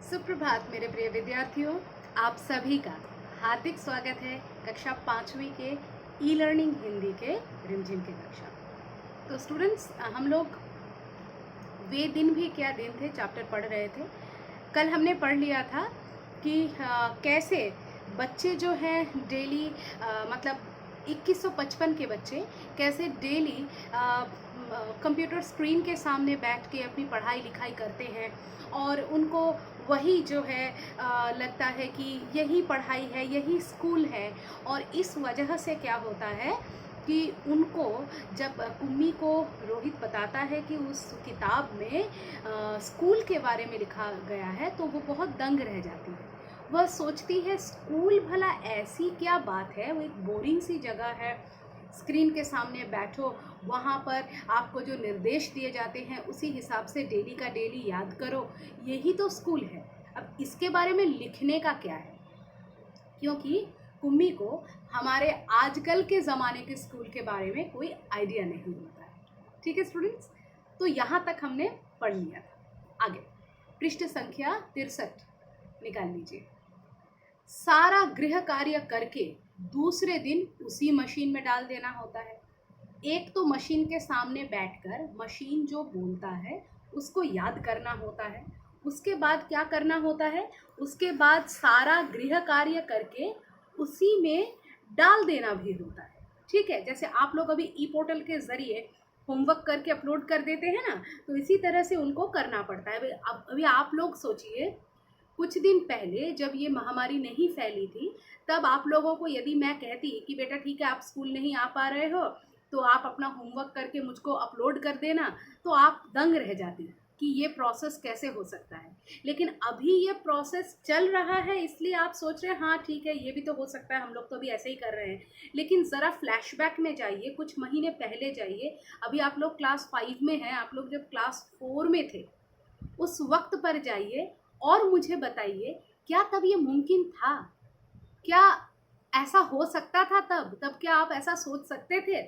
सुप्रभात मेरे प्रिय विद्यार्थियों, आप सभी का हार्दिक स्वागत है कक्षा 5वीं के ई लर्निंग हिंदी के रिमझिम की कक्षा। तो स्टूडेंट्स, हम लोग वे दिन भी क्या दिन थे चैप्टर पढ़ रहे थे। कल हमने पढ़ लिया था कि कैसे बच्चे जो हैं डेली मतलब 2155 के बच्चे कैसे डेली कंप्यूटर स्क्रीन के सामने बैठ के अपनी पढ़ाई लिखाई करते हैं और उनको वही जो है लगता है कि यही पढ़ाई है, यही स्कूल है। और इस वजह से क्या होता है कि उनको जब कुम्मी को रोहित बताता है कि उस किताब में स्कूल के बारे में लिखा गया है तो वो बहुत दंग रह जाती है। वह सोचती है स्कूल भला ऐसी क्या बात है, वो एक बोरिंग सी जगह है, स्क्रीन के सामने बैठो, वहाँ पर आपको जो निर्देश दिए जाते हैं उसी हिसाब से डेली का डेली याद करो, यही तो स्कूल है। अब इसके बारे में लिखने का क्या है, क्योंकि कुम्मी को हमारे आजकल के ज़माने के स्कूल के बारे में कोई आइडिया नहीं होता है। ठीक है स्टूडेंट्स, तो यहाँ तक हमने पढ़ लिया था। आगे पृष्ठ संख्या 63 निकाल लीजिए। सारा गृह कार्य करके दूसरे दिन उसी मशीन में डाल देना होता है। एक तो मशीन के सामने बैठकर मशीन जो बोलता है उसको याद करना होता है। उसके बाद क्या करना होता है, उसके बाद सारा गृह कार्य करके उसी में डाल देना भी होता है। ठीक है, जैसे आप लोग अभी ई पोर्टल के ज़रिए होमवर्क करके अपलोड कर देते हैं ना, तो इसी तरह से उनको करना पड़ता है। अभी आप लोग सोचिए, कुछ दिन पहले जब ये महामारी नहीं फैली थी तब आप लोगों को यदि मैं कहती कि बेटा ठीक है आप स्कूल नहीं आ पा रहे हो तो आप अपना होमवर्क करके मुझको अपलोड कर देना, तो आप दंग रह जाती कि ये प्रोसेस कैसे हो सकता है। लेकिन अभी ये प्रोसेस चल रहा है इसलिए आप सोच रहे हैं हाँ ठीक है ये भी तो हो सकता है, हम लोग तो अभी ऐसे ही कर रहे हैं। लेकिन ज़रा फ्लैशबैक में जाइए, कुछ महीने पहले जाइए। अभी आप लोग क्लास 5 में हैं, आप लोग जब क्लास 4 में थे उस वक्त पर जाइए और मुझे बताइए क्या तब ये मुमकिन था? क्या ऐसा हो सकता था तब क्या आप ऐसा सोच सकते थे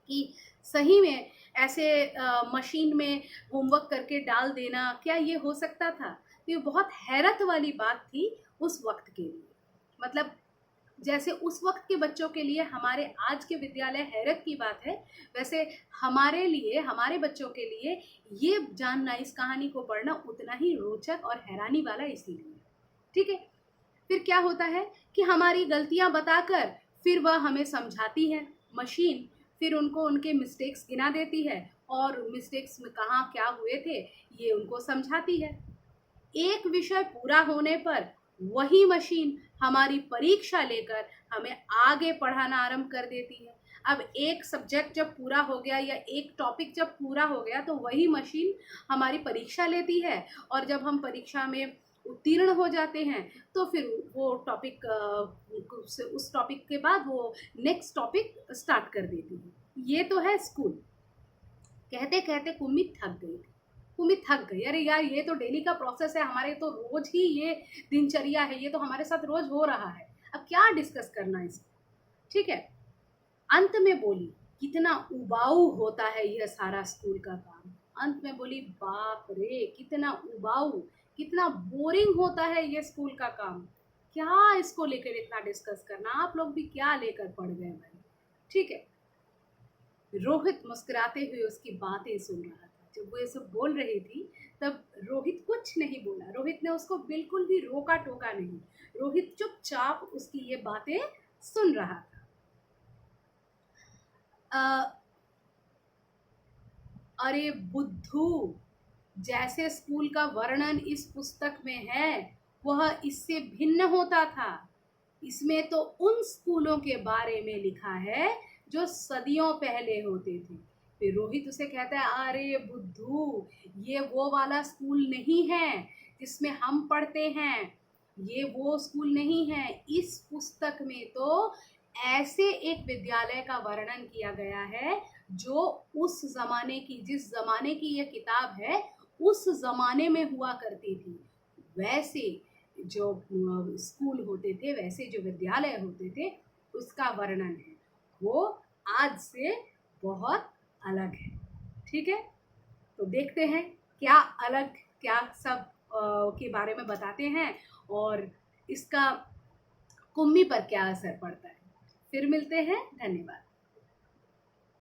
कि सही में ऐसे मशीन में होमवर्क करके डाल देना, क्या ये हो सकता था? तो ये बहुत हैरत वाली बात थी उस वक्त के लिए। मतलब जैसे उस वक्त के बच्चों के लिए हमारे आज के विद्यालय हैरत की बात है, वैसे हमारे लिए, हमारे बच्चों के लिए ये जानना, इस कहानी को पढ़ना उतना ही रोचक और हैरानी वाला इसीलिए। ठीक है, फिर क्या होता है कि हमारी गलतियां बताकर फिर वह हमें समझाती है मशीन, फिर उनको उनके मिस्टेक्स गिना देती है और मिस्टेक्स में कहाँ क्या हुए थे ये उनको समझाती है। एक विषय पूरा होने पर वही मशीन हमारी परीक्षा लेकर हमें आगे पढ़ाना आरंभ कर देती है। अब एक सब्जेक्ट जब पूरा हो गया या एक टॉपिक जब पूरा हो गया तो वही मशीन हमारी परीक्षा लेती है और जब हम परीक्षा में उत्तीर्ण हो जाते हैं तो फिर वो टॉपिक उस टॉपिक के बाद वो नेक्स्ट टॉपिक स्टार्ट कर देती है। ये तो है स्कूल। कहते कहते कुम्मी थक गई। कुम्मी थक गई, अरे यार ये तो डेली का प्रोसेस है, हमारे तो रोज ही ये दिनचर्या है, ये तो हमारे साथ रोज हो रहा है, अब क्या डिस्कस करना इसको। ठीक है, अंत में बोली कितना उबाऊ होता है यह सारा स्कूल का काम। अंत में बोली बाप रे कितना उबाऊ, कितना बोरिंग होता है ये स्कूल का काम, क्या इसको लेकर इतना डिस्कस करना, आप लोग भी क्या लेकर पढ़ गए भाई। ठीक है, रोहित मुस्कुराते हुए उसकी बातें सुन रहा था। जब वो ये सब बोल रही थी तब रोहित कुछ नहीं बोला, रोहित ने उसको बिल्कुल भी रोका टोका नहीं, रोहित चुपचाप उसकी ये बातें सुन रहा था। अरे बुद्धू, जैसे स्कूल का वर्णन इस पुस्तक में है वह इससे भिन्न होता था। इसमें तो उन स्कूलों के बारे में लिखा है जो सदियों पहले होते थे। फिर रोहित उसे कहता है अरे बुद्धू, ये वो वाला स्कूल नहीं है जिसमें हम पढ़ते हैं, ये वो स्कूल नहीं है। इस पुस्तक में तो ऐसे एक विद्यालय का वर्णन किया गया है जो उस जमाने की, जिस जमाने की यह किताब है उस जमाने में हुआ करती थी। वैसे जो स्कूल होते थे, वैसे जो विद्यालय होते थे उसका वर्णन है, वो आज से बहुत अलग है। ठीक है, तो देखते हैं क्या अलग क्या सब के बारे में बताते हैं और इसका कुम्मी पर क्या असर पड़ता है। फिर मिलते हैं, धन्यवाद।